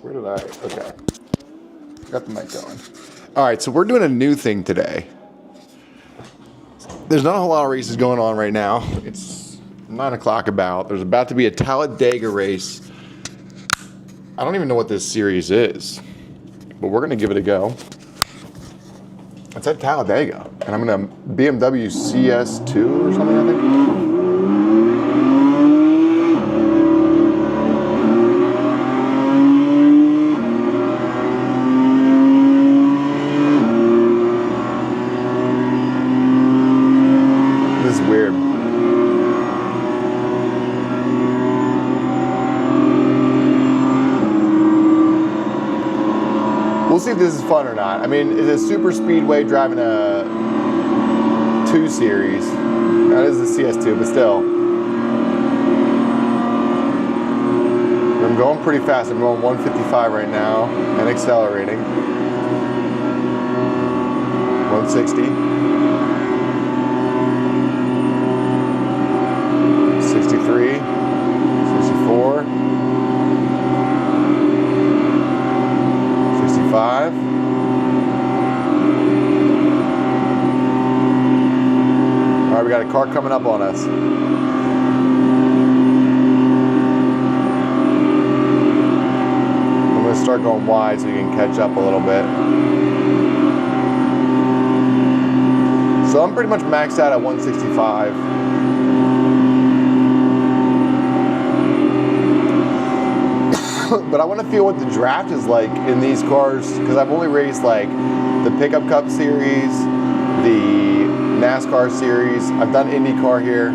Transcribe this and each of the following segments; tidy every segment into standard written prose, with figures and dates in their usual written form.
Where did I? Okay. Got the mic going. All right, so we're doing a new thing today. There's not a whole lot of races going on right now. It's 9 o'clock about. There's about to be a Talladega race. I don't even know what this series is, but we're going to give it a go. It's at Talladega, and I'm going to BMW CS2 or something, I think. We'll see if this is fun or not. I mean, it's a super speedway driving a 2 Series. That is the CS2, but still. I'm going pretty fast. I'm going 155 right now and accelerating. 160. 63. 64. 65. All right, we got a car coming up on us. I'm going to start going wide so you can catch up a little bit. So I'm pretty much maxed out at 165. But I want to feel what the draft is like in these cars, because I've only raced like the Pickup Cup Series, the NASCAR Series. I've done IndyCar here.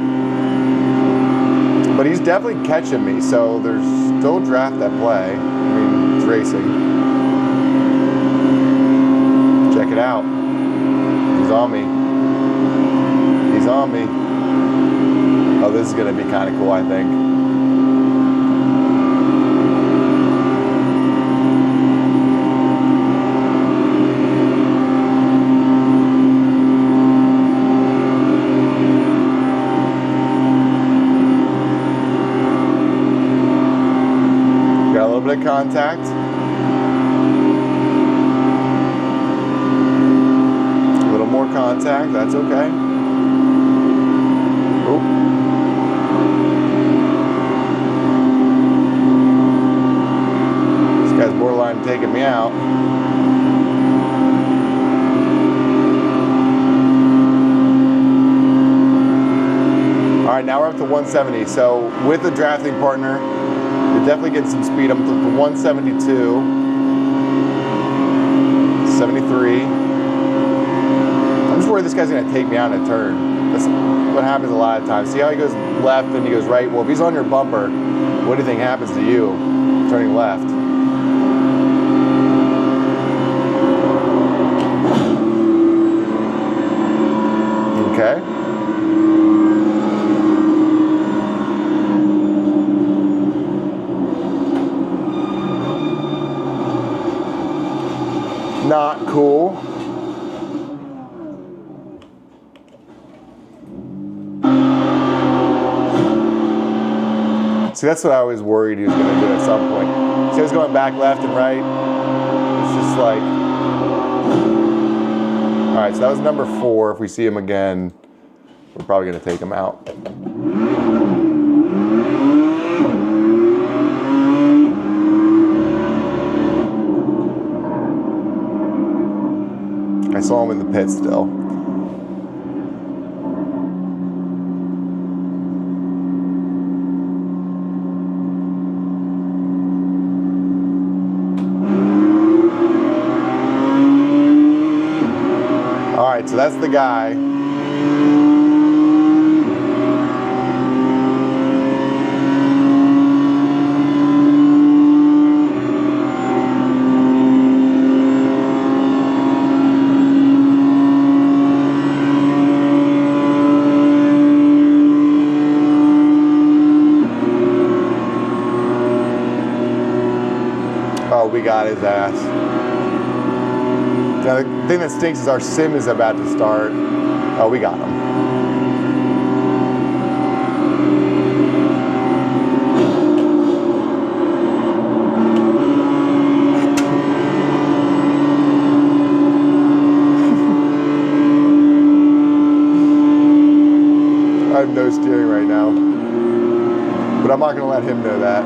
But he's definitely catching me, so there's still draft at play. I mean, it's racing. Check it out. He's on me. He's on me. Oh, this is going to be kind of cool, I think. Bit of contact. A little more contact, that's okay. Oh. This guy's borderline taking me out. All right, now we're up to 170. So with a drafting partner, you're definitely getting some speed. I'm up to 172, 73. I'm just worried this guy's going to take me out in a turn. That's what happens a lot of times. See how he goes left and he goes right? Well, if he's on your bumper, what do you think happens to you turning left? Okay. Not cool. See, that's what I was worried he was going to do at some point. See, he was going back left and right. It's just like... All right, so that was number 4. If we see him again, we're probably going to take him out. I saw him in the pit still. All right, so that's the guy. Oh, we got his ass. Now, the thing that stinks is our sim is about to start. Oh, we got him. let him know that.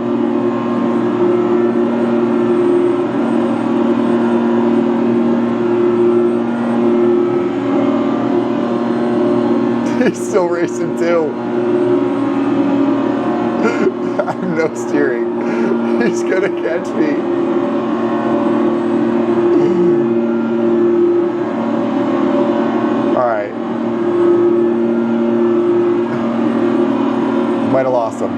He's still racing too. I have no steering. He's gonna catch me. All right. Might have lost him.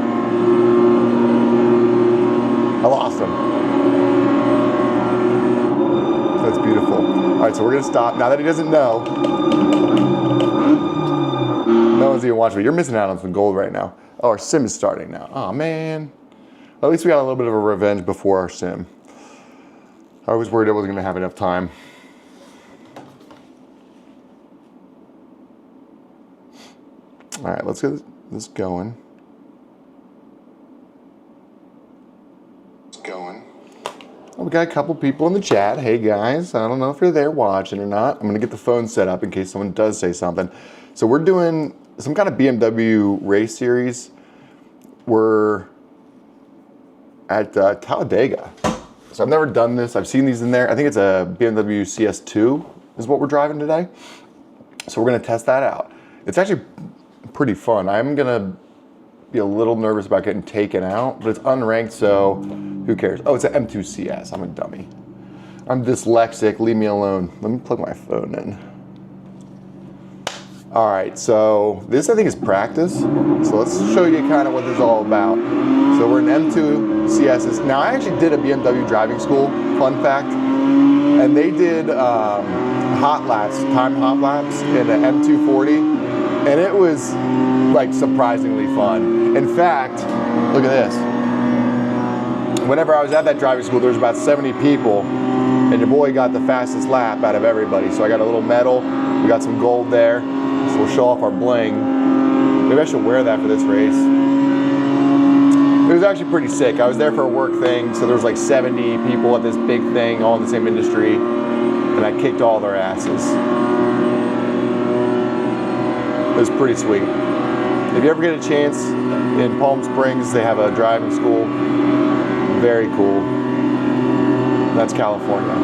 I lost him. That's beautiful. All right, so we're gonna stop. Now that he doesn't know, no one's even watching me. You're missing out on some gold right now. Oh, our sim is starting now. Oh man. At least we got a little bit of a revenge before our sim. I was worried I wasn't gonna have enough time. All right, let's get this going. Well, we got a couple people in the chat. Hey guys, I don't know if you're there watching or not. I'm gonna get the phone set up in case someone does say something. So we're doing some kind of BMW race series. We're at Talladega. So I've never done this. I've seen these in there. I think it's a BMW CS2 is what we're driving today. So we're gonna test that out. It's actually pretty fun. I'm gonna be a little nervous about getting taken out, but it's unranked, so who cares? Oh, it's an M2 CS. I'm a dummy. I'm dyslexic. Leave me alone. Let me plug my phone in. All right, so this I think is practice. So let's show you kind of what this is all about. So we're in M2 CSs. Now I actually did a BMW driving school, fun fact, and they did hot laps, timed hot laps in an M240. And it was like surprisingly fun. In fact, look at this. Whenever I was at that driving school, there was about 70 people, and your boy got the fastest lap out of everybody. So I got a little medal, we got some gold there, so we'll show off our bling. Maybe I should wear that for this race. It was actually pretty sick. I was there for a work thing, so there was like 70 people at this big thing, all in the same industry, and I kicked all their asses. It was pretty sweet. If you ever get a chance, in Palm Springs, they have a driving school. Very cool. That's California.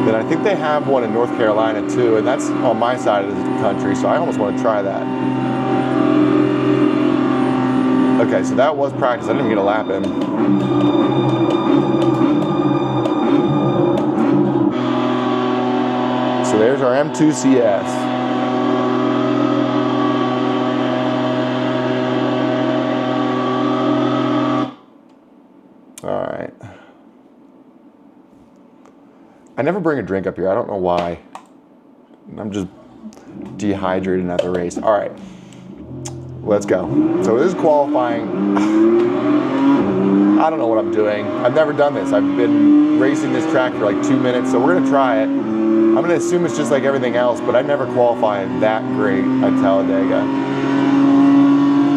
Then I think they have one in North Carolina too, and that's on my side of the country, so I almost want to try that. Okay, so that was practice. I didn't even get a lap in. So there's our M2 CS. All right. I never bring a drink up here. I don't know why. I'm just dehydrated at the race. All right. Let's go. So this is qualifying. I don't know what I'm doing. I've never done this. I've been racing this track for like 2 minutes, so we're gonna try it. I'm gonna assume it's just like everything else, but I never qualify that great at Talladega.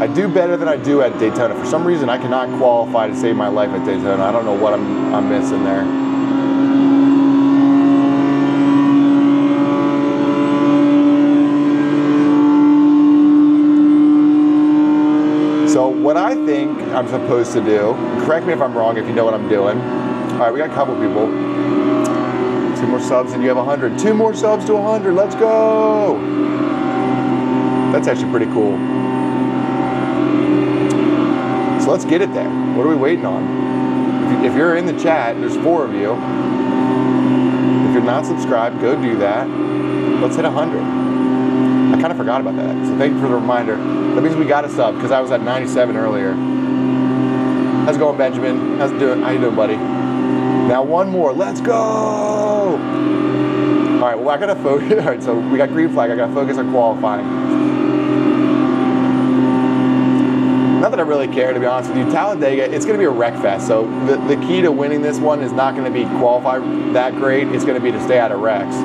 I do better than I do at Daytona. For some reason, I cannot qualify to save my life at Daytona. I don't know what I'm missing there. So what I think I'm supposed to do, correct me if I'm wrong if you know what I'm doing. All right, we got a couple people. 2 more subs and you have 100. 2 more subs to 100, let's go. That's actually pretty cool. So let's get it there. What are we waiting on? If you're in the chat, there's 4 of you. If you're not subscribed, go do that. Let's hit 100. I kind of forgot about that, so thank you for the reminder. That means we got a sub, because I was at 97 earlier. How's it going, Benjamin? How you doing, buddy? Now 1 more, let's go! All right, well I gotta focus, all right, so we got green flag, I gotta focus on qualifying. Not that I really care, to be honest with you. Talladega, it's gonna be a wreck fest, so the key to winning this one is not gonna be qualify that great, it's gonna be to stay out of wrecks.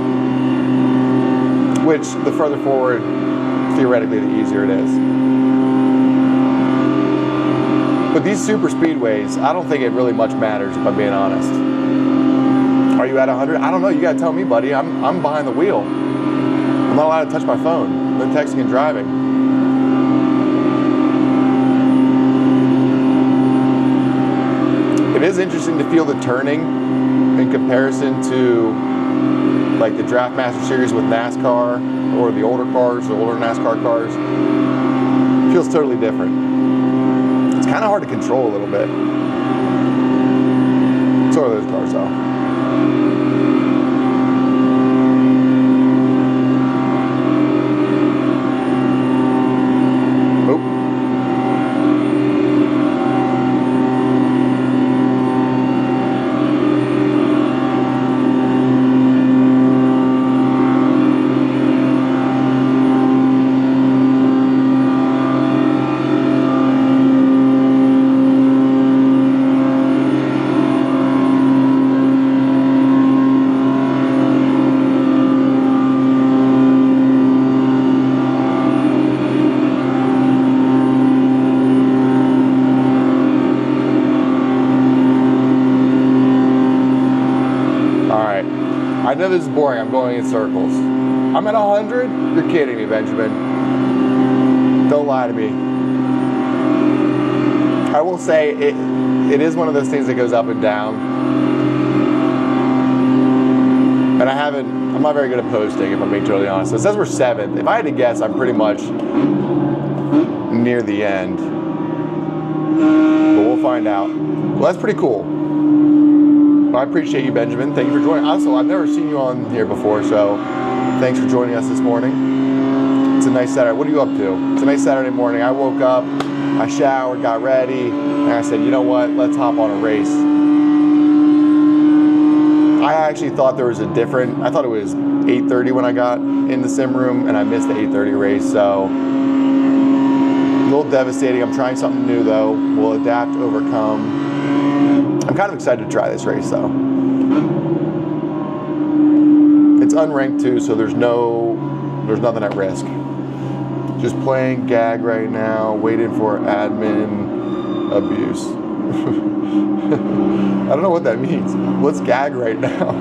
Which, the further forward, theoretically, the easier it is. But these super speedways, I don't think it really much matters, if I'm being honest. Are you at 100? I don't know, you gotta tell me, buddy. I'm behind the wheel. I'm not allowed to touch my phone. No texting and driving. is interesting to feel the turning in comparison to like the Draft Master Series with NASCAR or the older cars, the older NASCAR cars. It feels totally different. It's kind of hard to control a little bit. So are those cars though. I know this is boring, I'm going in circles. I'm at 100? You're kidding me, Benjamin. Don't lie to me. I will say, it is one of those things that goes up and down. And I'm not very good at posting, if I'm being totally honest. So it says we're 7th. If I had to guess, I'm pretty much near the end. But we'll find out. Well, that's pretty cool. I appreciate you, Benjamin. Thank you for joining. Also, I've never seen you on here before, so thanks for joining us this morning. It's a nice Saturday. What are you up to? It's a nice Saturday morning. I woke up, I showered, got ready, and I said, you know what? Let's hop on a race. I actually thought there was I thought it was 8:30 when I got in the sim room, and I missed the 8:30 race, so a little devastating. I'm trying something new, though. We'll adapt, overcome. I'm kind of excited to try this race, though. It's unranked too, so there's nothing at risk. Just playing gag right now, waiting for admin abuse. I don't know what that means. What's gag right now?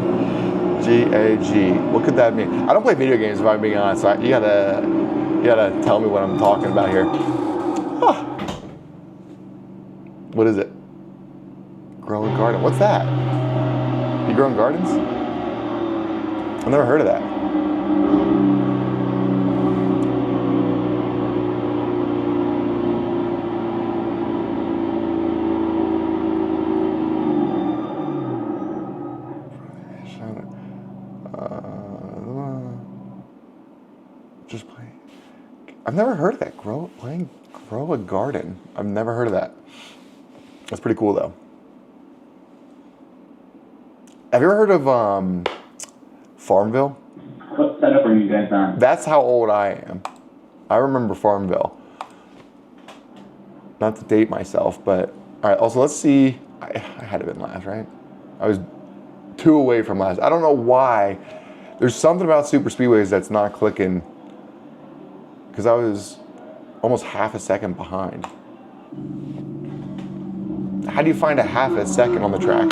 G-A-G. What could that mean? I don't play video games, if I'm being honest. So you gotta tell me what I'm talking about here. Ah. What is it? Grow a garden. What's that? You growing gardens? I've never heard of that. Just playing. I've never heard of that. Grow a garden. I've never heard of that. That's pretty cool though. Have you ever heard of Farmville? What setup are you guys on? That's how old I am. I remember Farmville. Not to date myself, but all right. Also, let's see. I had to have been last, right? I was 2 away from last. I don't know why. There's something about super speedways that's not clicking. Because I was almost half a second behind. How do you find a half a second on the track?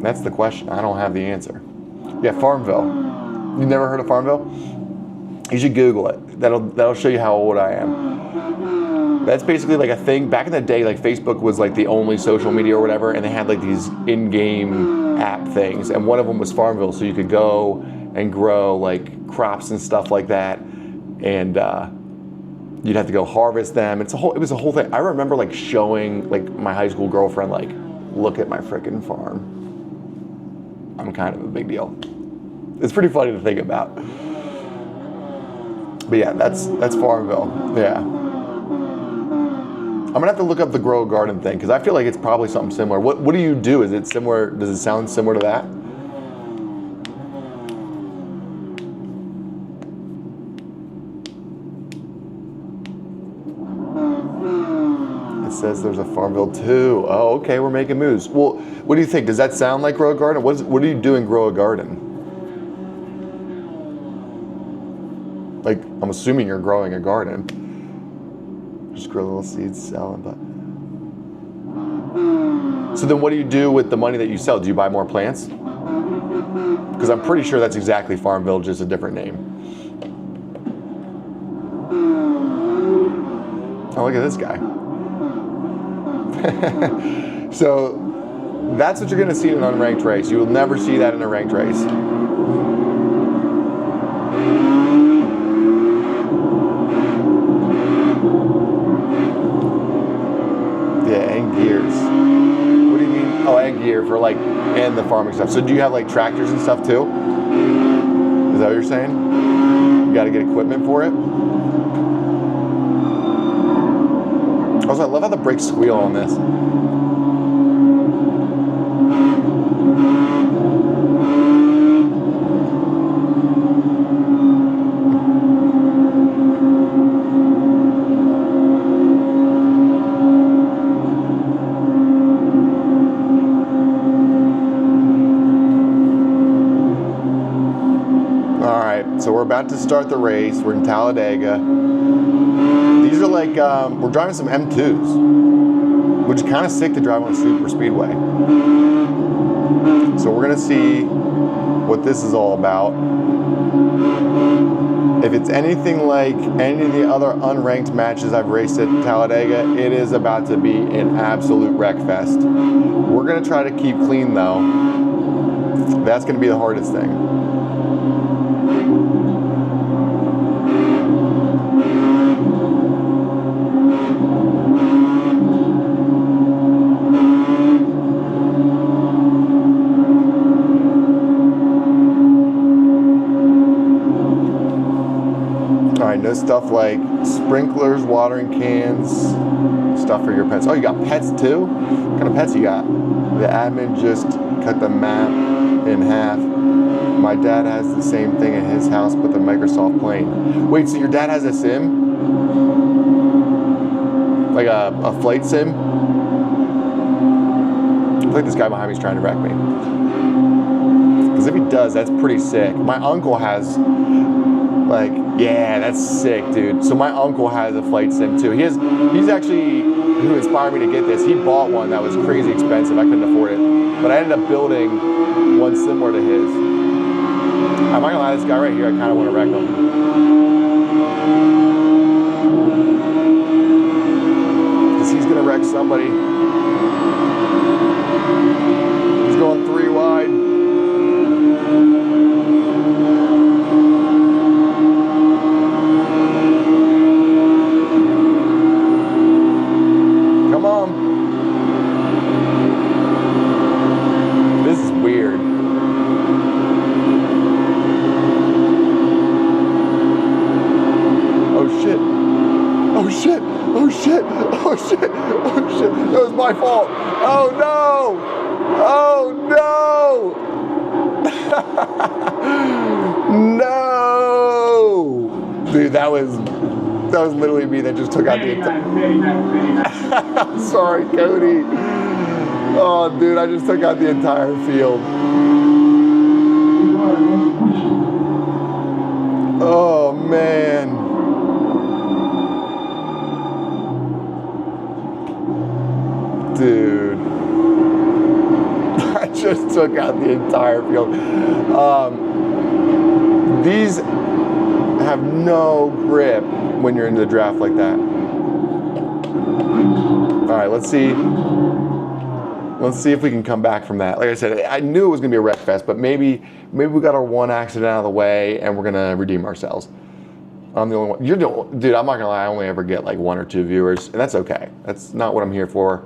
That's the question. I don't have the answer. Yeah, Farmville. You never heard of Farmville? You should Google it. That'll show you how old I am. That's basically like a thing. Back in the day, like Facebook was like the only social media or whatever, and they had like these in-game app things, and one of them was Farmville, so you could go and grow like crops and stuff like that, and you'd have to go harvest them. It was a whole thing. I remember like showing like my high school girlfriend, like, look at my frickin' farm. I'm kind of a big deal. It's pretty funny to think about. But yeah, that's Farmville. Yeah. I'm gonna have to look up the grow a garden thing because I feel like it's probably something similar. What do you do? Is it similar? Does it sound similar to that? It says there's a Farmville too. Oh, okay, we're making moves. Well, what do you think? Does that sound like grow a garden? What do you do in grow a garden? Like, I'm assuming you're growing a garden. Just grow little seeds, sell them. So then what do you do with the money that you sell? Do you buy more plants? Because I'm pretty sure that's exactly Farmville, just a different name. Oh, look at this guy. So that's what you're going to see in an unranked race. You will never see that in a ranked race. Yeah, and gears. What do you mean? Oh, and gear for like, and the farming stuff. So do you have like tractors and stuff too? Is that what you're saying? You got to get equipment for it? Also, I love how the brakes squeal on this. So we're about to start the race. We're in Talladega. These are like, we're driving some M2s, which is kind of sick to drive on a super speedway. So we're gonna see what this is all about. If it's anything like any of the other unranked matches I've raced at Talladega, it is about to be an absolute wreck fest. We're gonna try to keep clean though. That's gonna be the hardest thing. No stuff like sprinklers, watering cans, stuff for your pets. Oh, you got pets too? What kind of pets you got? The admin just cut the map in half. My dad has the same thing at his house, but the Microsoft plane. Wait, so your dad has a sim? Like a flight sim? I feel like this guy behind me is trying to wreck me. Because if he does, that's pretty sick. My uncle has, like, yeah, that's sick, dude. So my uncle has a flight sim too. He's actually who inspired me to get this. He bought one that was crazy expensive. I couldn't afford it. But I ended up building one similar to his. I'm not gonna lie, this guy right here, I kind of want to wreck him. Because he's gonna wreck somebody. He's going 3 wide. That was my fault. Oh no! Oh no! No! Dude, that was literally me that just took out the entire. I'm sorry, Cody. Oh, dude, I just took out the entire field. Oh man. Dude, I just took out the entire field. These have no grip when you're in the draft like that. All right, let's see. Let's see if we can come back from that. Like I said, I knew it was gonna be a wreck fest, but maybe we got our one accident out of the way and we're gonna redeem ourselves. I'm the only one. Dude, I'm not gonna lie, I only ever get like 1 or 2 viewers, and that's okay. That's not what I'm here for.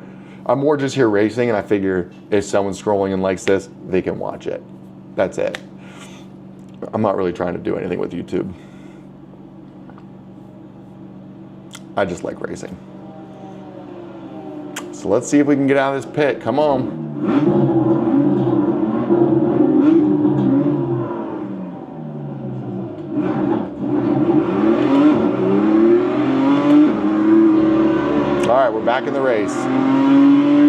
I'm more just here racing, and I figure if someone's scrolling and likes this, they can watch it. That's it. I'm not really trying to do anything with YouTube. I just like racing. So let's see if we can get out of this pit. Come on. All right, we're back in the race.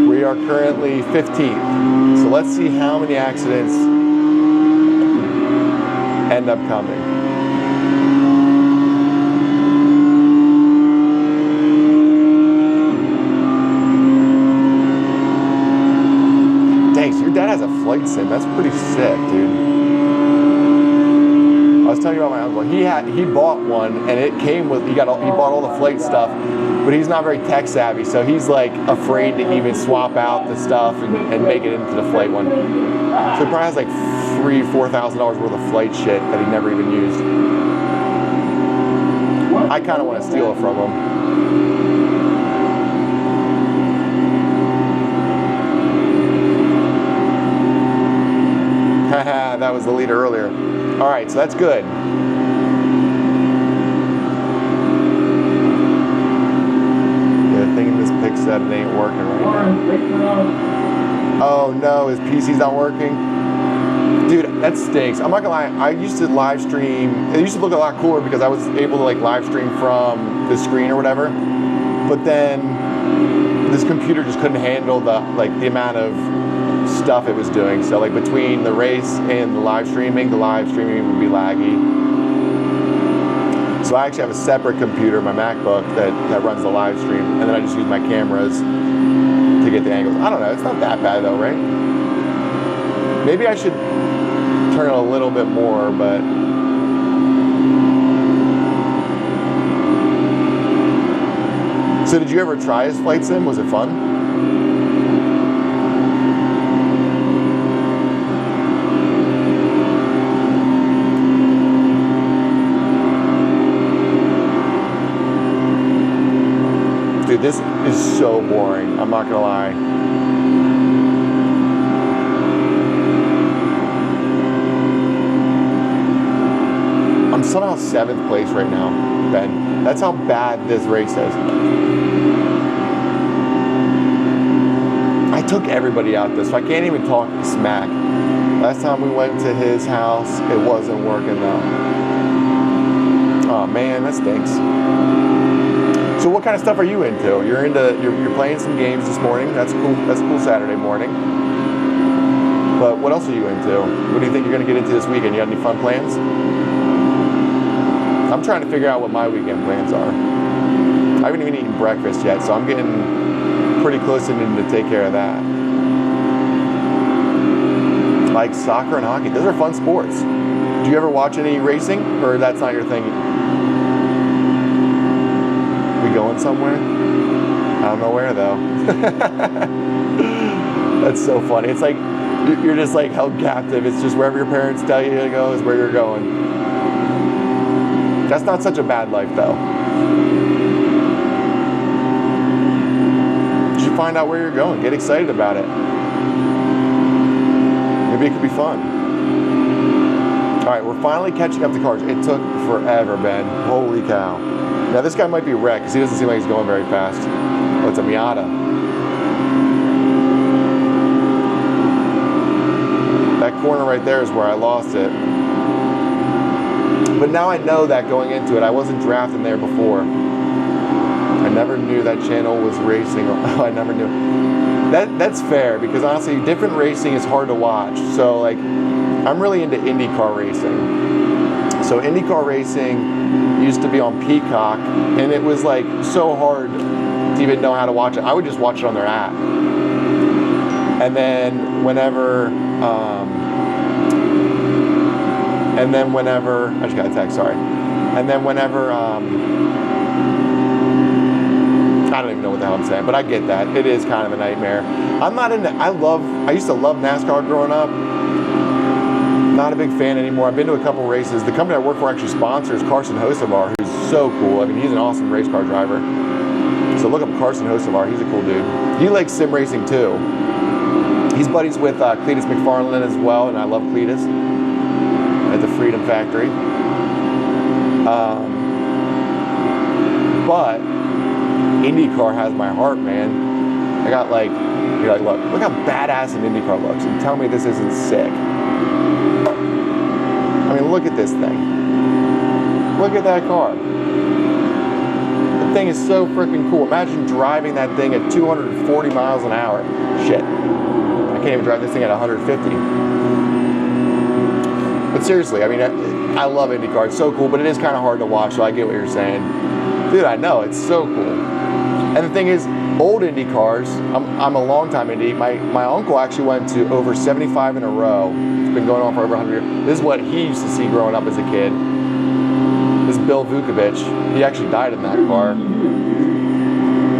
We are currently 15th. So let's see how many accidents end up coming. Dang, so your dad has a flight sim. That's pretty sick, dude. I was telling you about my uncle. He bought one, and it came with he bought all the flight stuff, but he's not very tech savvy, so he's like afraid to even swap out the stuff and make it into the flight one. So he probably has like $3,000-$4,000 worth of flight shit that he never even used. I kind of want to steal it from him. Haha, that was the leader earlier. All right, so that's good. Yeah, the thing in this pic said it ain't working right now. Oh no, his PC's not working? Dude, that stinks. I'm not gonna lie, I used to live stream. It used to look a lot cooler because I was able to like live stream from the screen or whatever. But then this computer just couldn't handle the amount of stuff it was doing. So like between the race and the live streaming would be laggy. So I actually have a separate computer, my MacBook, that runs the live stream, and then I just use my cameras to get the angles. I don't know, it's not that bad though, right? Maybe I should turn it a little bit more, but so did you ever try his flight sim? Was it fun? Dude, this is so boring. I'm not gonna lie. I'm somehow 7th place right now, Ben. That's how bad this race is. I took everybody out this, so I can't even talk smack. Last time we went to his house, it wasn't working though. Oh man, that stinks. So what kind of stuff are you into? You're playing some games this morning. That's cool. That's a cool Saturday morning. But what else are you into? What do you think you're going to get into this weekend? You got any fun plans? I'm trying to figure out what my weekend plans are. I haven't even eaten breakfast yet, so I'm getting pretty close to needing to take care of that. Like soccer and hockey. Those are fun sports. Do you ever watch any racing, or that's not your thing? We going somewhere? I don't know where though. That's so funny. It's like you're just like held captive. It's just wherever your parents tell you to go is where you're going. That's not such a bad life though. You should find out where you're going. Get excited about it. Maybe it could be fun. All right, we're finally catching up to cars. It took forever, Ben. Holy cow. Now this guy might be wrecked because he doesn't seem like he's going very fast. Oh, it's a Miata. That corner right there is where I lost it. But now I know that going into it, I wasn't drafting there before. I never knew that channel was racing. I never knew. That's fair because honestly, different racing is hard to watch. So like, I'm really into IndyCar racing. So IndyCar racing used to be on Peacock, and it was like so hard to even know how to watch it. I would just watch it on their app. And then whenever, I just got a text, sorry. And then whenever, I don't even know what the hell I'm saying, but I get that. It is kind of a nightmare. I'm not into, I used to love NASCAR growing up. Not a big fan anymore. I've been to a couple races. The company I work for actually sponsors Carson Hocevar, who's so cool. I mean, he's an awesome race car driver. So look up Carson Hocevar. He's a cool dude. He likes sim racing too. He's buddies with Cletus McFarlane as well, and I love Cletus at the Freedom Factory. But IndyCar has my heart, man. I got like, you're like, look how badass an IndyCar looks, and tell me this isn't sick. I mean, look at this thing. Look at that car. The thing is so freaking cool. Imagine driving that thing at 240 miles an hour. Shit. I can't even drive this thing at 150. But seriously, I mean, I love IndyCar. It's so cool, but it is kind of hard to watch, so I get what you're saying. Dude, I know. It's so cool. And the thing is, old Indy cars, I'm a long time Indy. My uncle actually went to over 75 in a row. It's been going on for over 100 years. This is what he used to see growing up as a kid. Bill Vukovich. He actually died in that car.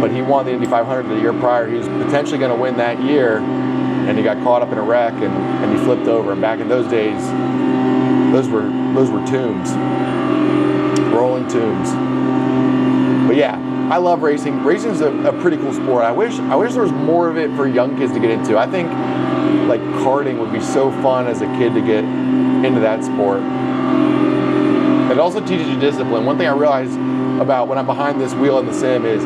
But he won the Indy 500 the year prior. He was potentially going to win that year, and he got caught up in a wreck, and he flipped over. And back in those days, those were tombs, rolling tombs. But yeah, I love racing. Racing's a pretty cool sport. I wish there was more of it for young kids to get into. I think like karting would be so fun as a kid to get into that sport. It also teaches you discipline. One thing I realize about when I'm behind this wheel in the sim is,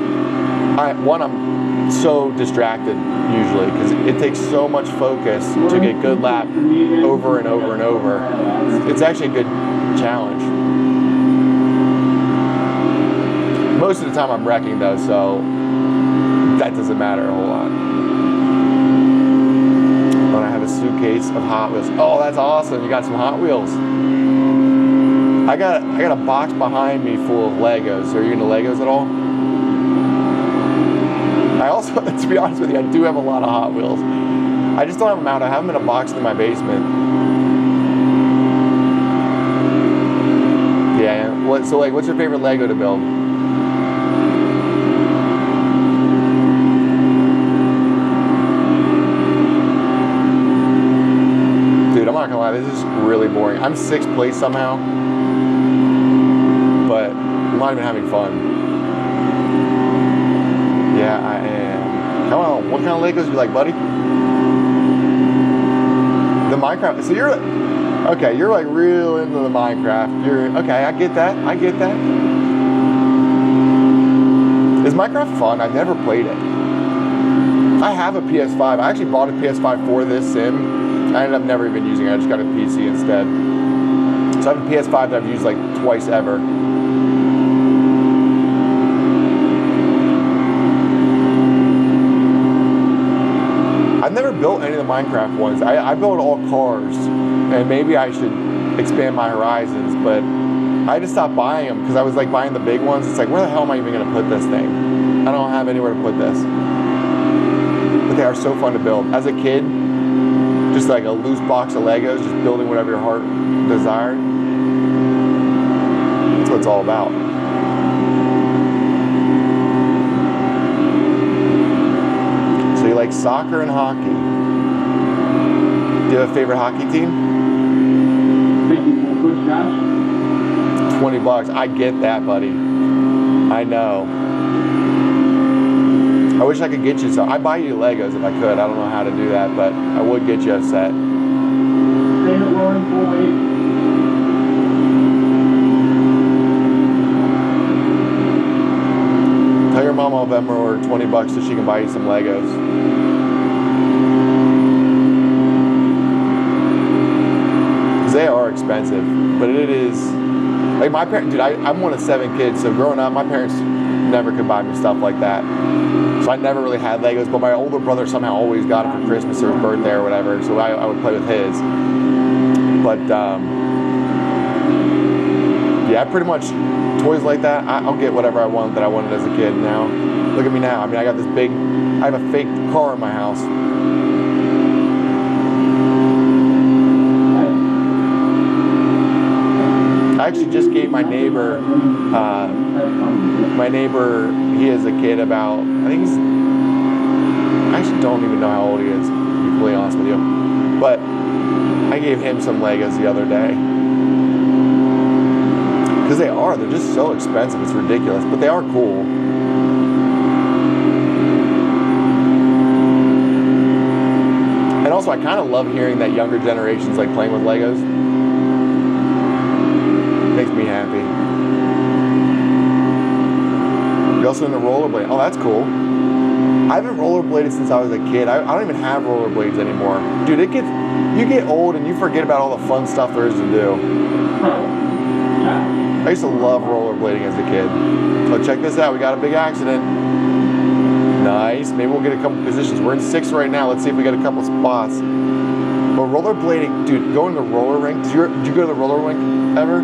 I'm so distracted usually because it takes so much focus to get good lap over and over and over. It's actually a good challenge. Most of the time I'm wrecking though, so that doesn't matter a whole lot. When I have a suitcase of Hot Wheels. Oh, that's awesome! You got some Hot Wheels. I got a box behind me full of Legos. Are you into Legos at all? I also, to be honest with you, I do have a lot of Hot Wheels. I just don't have them out. I have them in a box in my basement. Yeah. So like, what's your favorite Lego to build? Dude, I'm not gonna lie. This is really boring. I'm 6th place somehow, but I'm not even having fun. Yeah, I am. Come on, what kind of Legos do you like, buddy? The Minecraft. So you're like real into the Minecraft. Okay, I get that. Is Minecraft fun? I've never played it. I have a PS5. I actually bought a PS5 for this sim. I ended up never even using it. I just got a PC instead. So I have a PS5 that I've used like twice ever. I've never built any of the Minecraft ones. I built all cars, and maybe I should expand my horizons, but I had to stop buying them because I was like buying the big ones. It's like, where the hell am I even going to put this thing? I don't have anywhere to put this. But they are so fun to build. As a kid, just like a loose box of Legos, just building whatever your heart desired. That's what it's all about. So you like soccer and hockey. Do you have a favorite hockey team? $20. I get that, buddy. I know. I wish I could get you some. I'd buy you Legos if I could. I don't know how to do that, but I would get you a set. Tell your mom I'll Venmo her $20 so she can buy you some Legos. Because they are expensive, but it is. Like my parents, dude, I'm one of 7 kids, so growing up, my parents never could buy me stuff like that. So I never really had Legos, but my older brother somehow always got it for Christmas or his birthday or whatever, so I would play with his. But, yeah, pretty much toys like that, I'll get whatever I want that I wanted as a kid now. Look at me now. I mean, I got this big, I have a fake car in my house. I actually just gave my neighbor, he is a kid about, I think he's, I actually don't even know how old he is, to be completely honest with you. But I gave him some Legos the other day. Because they're just so expensive, it's ridiculous, but they are cool. And also I kind of love hearing that younger generations like playing with Legos. Makes me happy. You're also into rollerblade. Oh, that's cool. I haven't rollerbladed since I was a kid. I don't even have rollerblades anymore. Dude, you get old and you forget about all the fun stuff there is to do. I used to love rollerblading as a kid. So check this out, we got a big accident. Nice, maybe we'll get a couple positions. We're in 6th right now, let's see if we get a couple spots. But rollerblading, dude, going to the roller rink, did you go to the roller rink ever?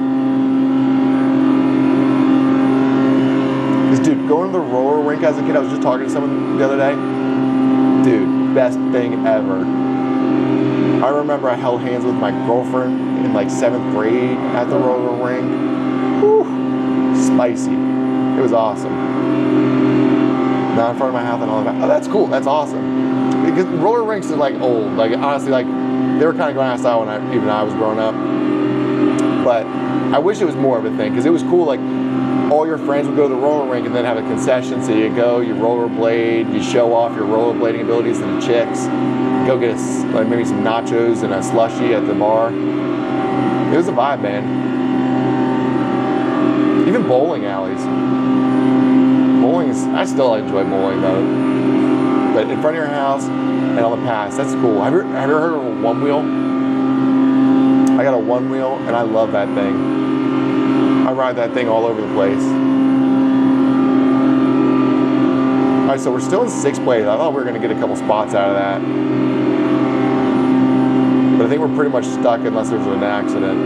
Because dude, going to the roller rink as a kid, I was just talking to someone the other day. Dude, best thing ever. I remember I held hands with my girlfriend in like 7th grade at the roller rink. Whew. spicy. It was awesome. Not in front of my house and all that. Oh, that's cool. That's awesome. Because roller rinks are like old. Like honestly, like they were kind of glass out when I was growing up. But I wish it was more of a thing because it was cool. Like all your friends would go to the roller rink and then have a concession. So you go, you rollerblade, you show off your rollerblading abilities to the chicks. Go get like maybe some nachos and a slushie at the bar. It was a vibe, man. Even bowling alleys. Bowling is, I still enjoy bowling though. But in front of your house and on the pass, that's cool. Have you ever heard of a one wheel? I got a one wheel and I love that thing. I ride that thing all over the place. All right, so we're still in sixth place. I thought we were gonna get a couple spots out of that. But I think we're pretty much stuck unless there's an accident.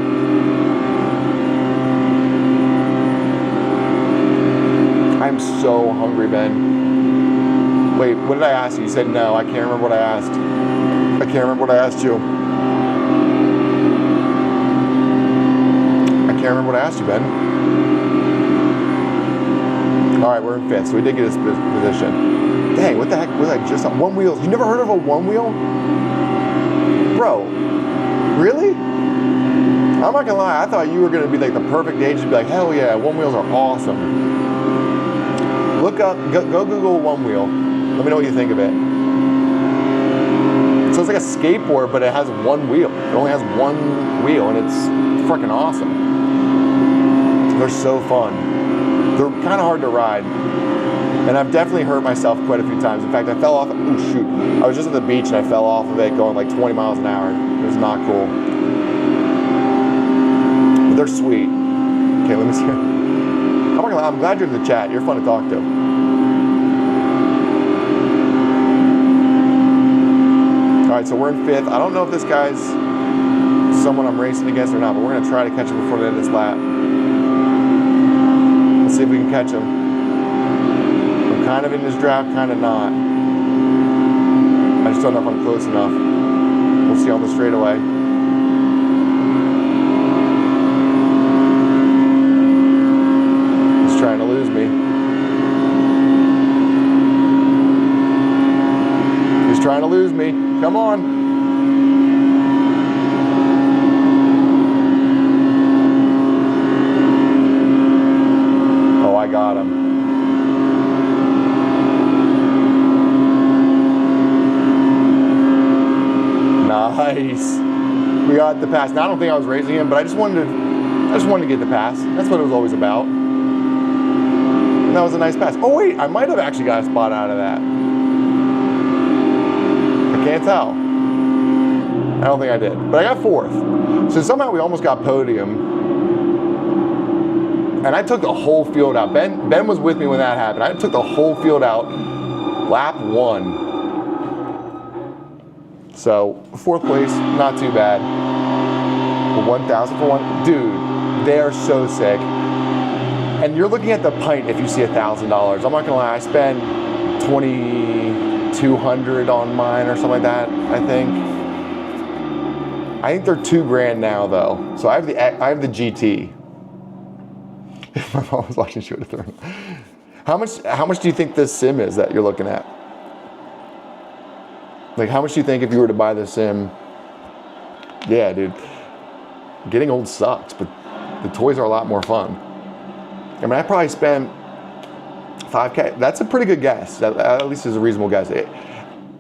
I'm so hungry, Ben. Wait, what did I ask you? You said no. I can't remember what I asked. I can't remember what I asked you. I can't remember what I asked you, Ben. All right, we're in fifth, so we did get this position. Dang, what the heck was I just on? One wheel. You never heard of a one wheel? Bro, really? I'm not gonna lie, I thought you were gonna be like the perfect age to be like, hell yeah, one wheels are awesome. Look up, go Google one wheel. Let me know what you think of it. So it's like a skateboard, but it has one wheel. It only has one wheel, and it's freaking awesome. They're so fun. They're kind of hard to ride. And I've definitely hurt myself quite a few times. In fact, I fell off, oh shoot. I was just at the beach and I fell off of it going like 20 miles an hour. It was not cool. But they're sweet. Okay, let me see. I'm glad you're in the chat. You're fun to talk to. All right, so we're in fifth. I don't know if this guy's someone I'm racing against or not, but we're gonna try to catch him before the end of this lap. Let's see if we can catch him. I'm kind of in this draft, kind of not. I just don't know if I'm close enough. We'll see on the straightaway. He's trying to lose me. He's trying to lose me. Come on. Oh, I got him. Nice. We got the pass. Now I don't think I was raising him, but I just wanted to get the pass. That's what it was always about. And that was a nice pass. Oh wait, I might have actually got a spot out of that. I can't tell. I don't think I did, but I got fourth. So somehow we almost got podium. And I took the whole field out. Ben was with me when that happened. I took the whole field out. Lap one. So fourth place, not too bad. But 1,000 for one, dude, they are so sick. And you're looking at the pint if you see $1,000. I'm not gonna lie, I spent $2,200 on mine or something like that. I think they're $2,000 now though. So I have the GT. My mom was watching, she would have thrown. How much do you think this sim is that you're looking at? Like, how much do you think if you were to buy this sim? Yeah, dude. Getting old sucks, but the toys are a lot more fun. I mean, I probably spent $5K. That's a pretty good guess. That at least is a reasonable guess.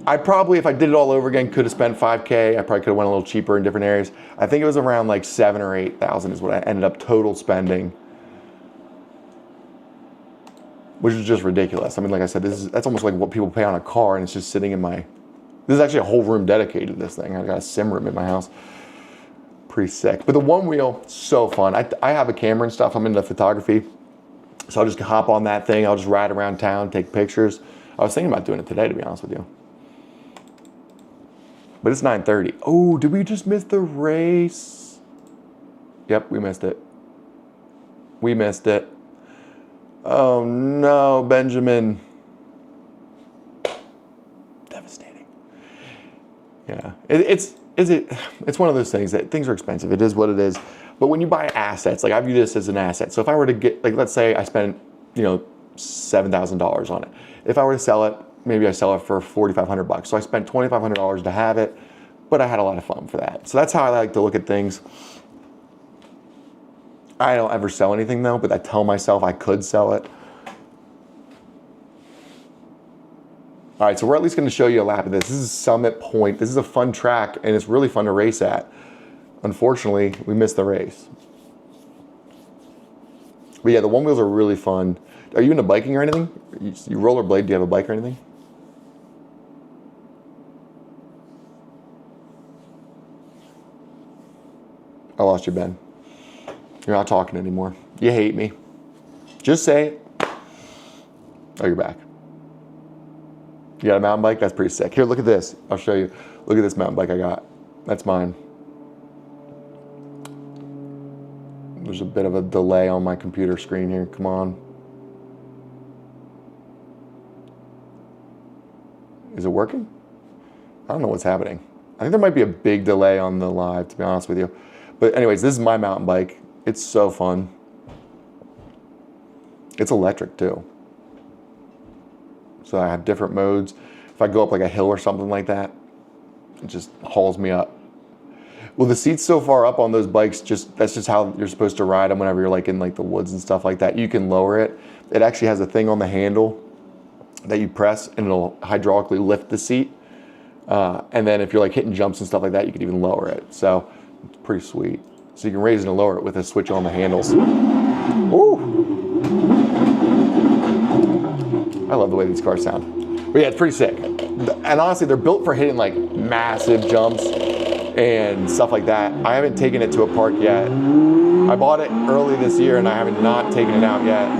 I probably, if I did it all over again, could have spent $5K. I probably could have went a little cheaper in different areas. I think it was around like 7,000 or 8,000 is what I ended up total spending, which is just ridiculous. I mean, like I said, that's almost like what people pay on a car, and it's just sitting in my. This is actually a whole room dedicated to this thing. I got a sim room in my house. Pretty sick. But the one wheel, so fun. I have a camera and stuff. I'm into photography. So I'll just hop on that thing. I'll just ride around town, take pictures. I was thinking about doing it today, to be honest with you. But it's 9:30. Oh, did we just miss the race? Yep, we missed it. We missed it. Oh no, Benjamin. Devastating. Yeah, It's one of those things that things are expensive. It is what it is. But when you buy assets, like I view this as an asset. So if I were to get, like, let's say I spent, $7,000 on it. If I were to sell it, maybe I sell it for $4,500. So I spent $2,500 to have it, but I had a lot of fun for that. So that's how I like to look at things. I don't ever sell anything though, but I tell myself I could sell it. All right, so we're at least going to show you a lap of this. This is Summit Point. This is a fun track, and it's really fun to race at. Unfortunately, we missed the race. But yeah, the one wheels are really fun. Are you into biking or anything? You rollerblade? Do you have a bike or anything? I lost you, Ben. You're not talking anymore. You hate me. Just say it. Oh, you're back. You got a mountain bike? That's pretty sick. Here, look at this. I'll show you. Look at this mountain bike I got. That's mine. There's a bit of a delay on my computer screen here. Come on. Is it working? I don't know what's happening. I think there might be a big delay on the live, to be honest with you. But anyways, this is my mountain bike. It's so fun. It's electric too. So I have different modes. If I go up like a hill or something like that, it just hauls me up. Well, the seat's so far up on those bikes, that's just how you're supposed to ride them whenever you're like in like the woods and stuff like that. You can lower it. It actually has a thing on the handle that you press and it'll hydraulically lift the seat. And then if you're like hitting jumps and stuff like that, you can even lower it. So it's pretty sweet. So you can raise and lower it with a switch on the handles. Ooh. I love the way these cars sound. But yeah, it's pretty sick. And honestly, they're built for hitting like massive jumps and stuff like that. I haven't taken it to a park yet. I bought it early this year and I haven't not taken it out yet.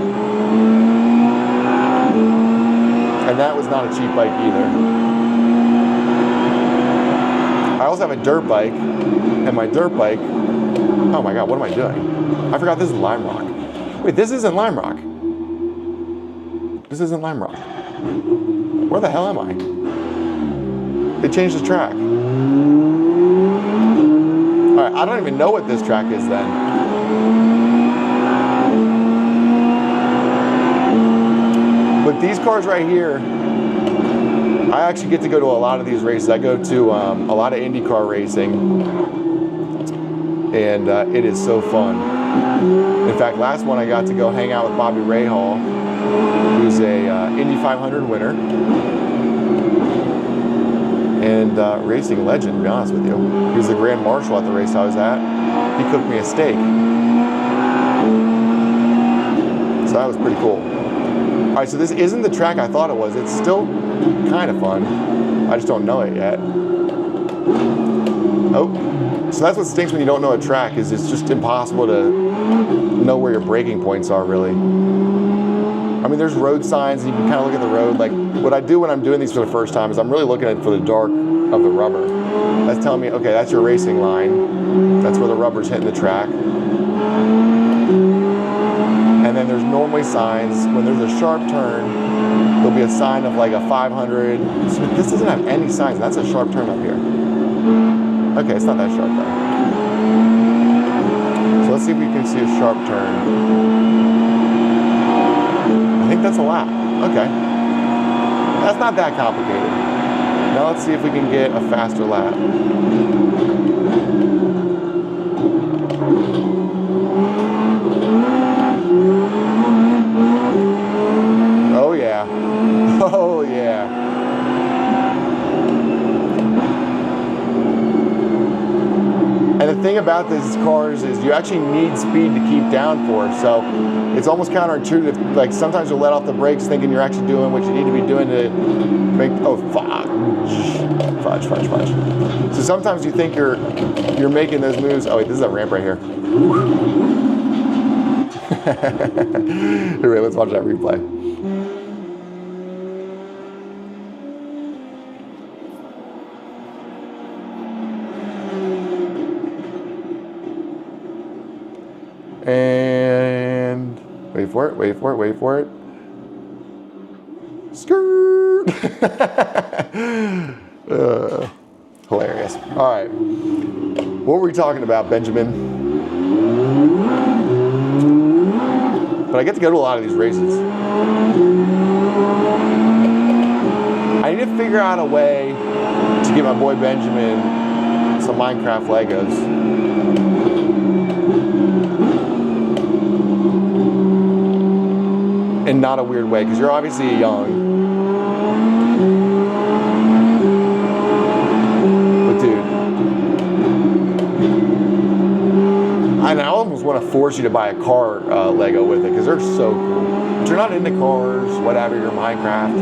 And that was not a cheap bike either. I also have a dirt bike, and my dirt bike, oh my God, what am I doing? I forgot this is Lime Rock. Wait, this isn't Lime Rock. This isn't Lime Rock. Where the hell am I? They changed the track. All right, I don't even know what this track is then. But these cars right here, I actually get to go to a lot of these races. I go to a lot of IndyCar racing, and it is so fun. In fact, last one I got to go hang out with Bobby Rahal, who's a Indy 500 winner and racing legend, to be honest with you. He was the Grand Marshal at the race I was at. He cooked me a steak. So that was pretty cool. All right, so this isn't the track I thought it was. It's still kind of fun. I just don't know it yet. Oh, so that's what stinks when you don't know a track, is it's just impossible to know where your braking points are, really. I mean, there's road signs, and you can kind of look at the road. Like, what I do when I'm doing these for the first time is I'm really looking at for the dark of the rubber. That's telling me, okay, that's your racing line. That's where the rubber's hitting the track. And then there's normally signs, when there's a sharp turn, there'll be a sign of like a 500. So this doesn't have any signs. That's a sharp turn up here. Okay, it's not that sharp though. So let's see if we can see a sharp turn. I think that's a lap. Okay. That's not that complicated. Now let's see if we can get a faster lap. Oh yeah. Oh yeah. And the thing about these cars is you actually need speed to keep down for. So it's almost counterintuitive. Like sometimes you'll let off the brakes thinking you're actually doing what you need to be doing to make, oh fuck. Fudge. So sometimes you think you're making those moves. Oh wait, this is a ramp right here. Anyway, let's watch that replay. And wait for it. Skirt. Hilarious. guys. All right. What were we talking about, Benjamin? But I get to go to a lot of these races. I need to figure out a way to get my boy Benjamin some Minecraft Legos. In not a weird way, because you're obviously young. But dude, I almost want to force you to buy a car Lego with it, because they're so cool. But you're not into cars, whatever, you're Minecraft.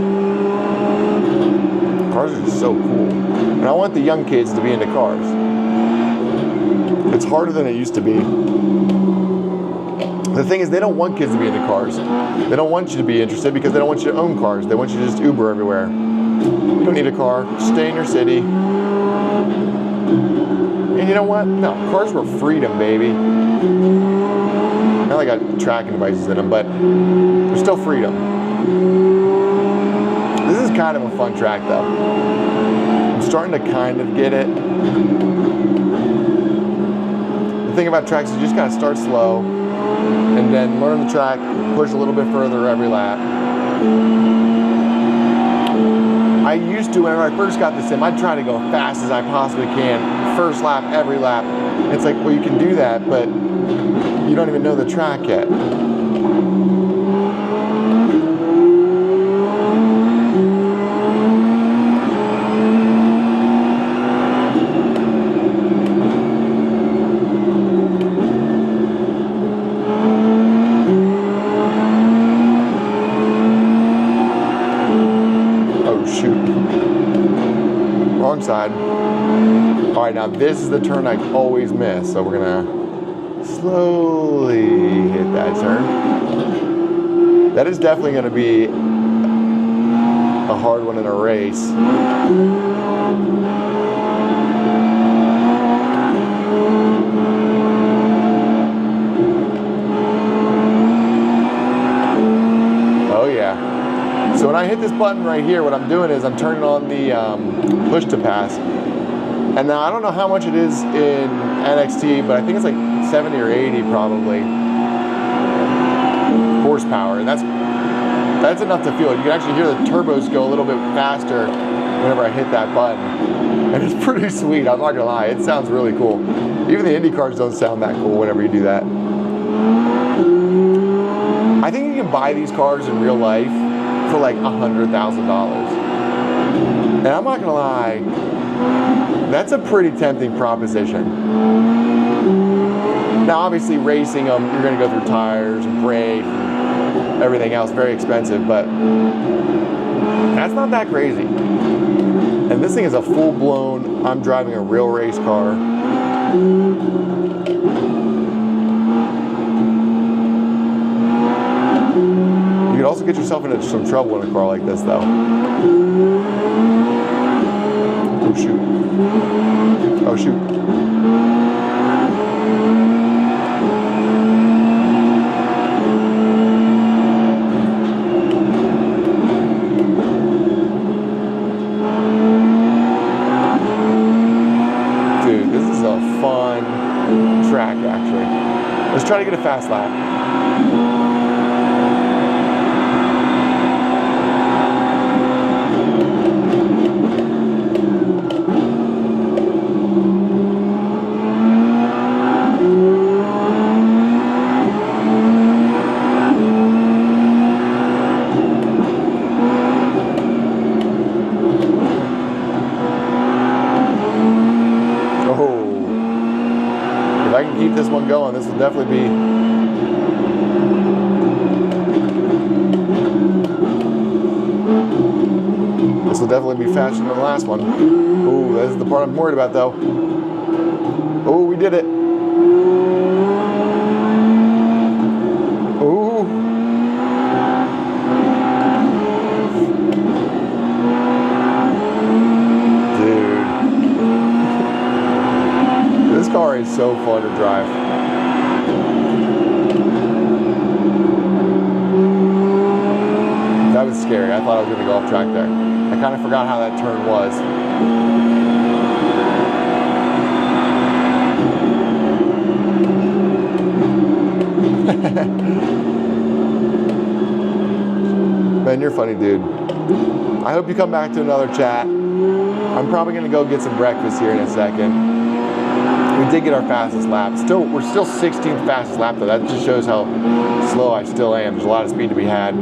Cars are just so cool. And I want the young kids to be into cars. It's harder than it used to be. The thing is, they don't want kids to be into cars. They don't want you to be interested because they don't want you to own cars. They want you to just Uber everywhere. You don't need a car. Stay in your city. And you know what? No, cars were freedom, baby. Now they got tracking devices in them, but they're still freedom. This is kind of a fun track, though. I'm starting to kind of get it. The thing about tracks is you just gotta start slow and then learn the track, push a little bit further every lap. I used to, whenever I first got the sim, I'd try to go fast as I possibly can, first lap, every lap. It's like, well, you can do that, but you don't even know the track yet. Side. All right, now this is the turn I always miss, so we're gonna slowly hit that turn. That is definitely gonna be a hard one in a race. Oh yeah. So when I hit this button right here, what I'm doing is I'm turning on the push to pass. And now I don't know how much it is in NXT, but I think it's like 70 or 80 probably horsepower. And that's enough to feel it. You can actually hear the turbos go a little bit faster whenever I hit that button. And it's pretty sweet, I'm not gonna lie. It sounds really cool. Even the Indy cars don't sound that cool whenever you do that. I think you can buy these cars in real life for like $100,000. And I'm not gonna lie, that's a pretty tempting proposition. Now obviously racing them, you're gonna go through tires and brakes and everything else, very expensive, but that's not that crazy. And this thing is a full-blown, I'm driving a real race car. You could also get yourself into some trouble in a car like this, though. Oh, shoot. Oh, shoot. Dude, this is a fun track, actually. Let's try to get a fast lap. If I can keep this one going, this will definitely be faster than the last one. Ooh, this is the part I'm worried about, though. Oh, we did it. Ooh. Dude. This car is so fun to drive. That was scary. I thought I was going to go off track there. I kind of forgot how that turn was. Ben, you're funny, dude. I hope you come back to another chat. I'm probably gonna go get some breakfast here in a second. We did get our fastest lap. We're still 16th fastest lap though. That just shows how slow I still am. There's a lot of speed to be had.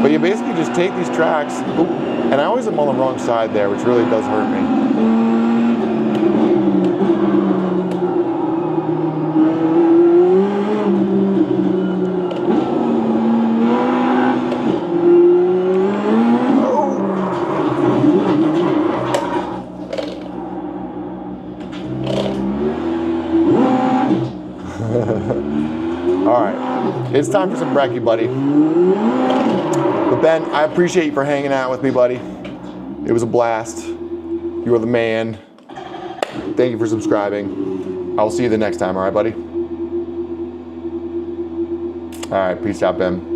But you basically just take these tracks, and I always am on the wrong side there, which really does hurt me. All right, it's time for some brekkie, buddy. But Ben, I appreciate you for hanging out with me, buddy. It was a blast. You are the man. Thank you for subscribing. I will see you the next time, all right, buddy? All right, peace out, Ben.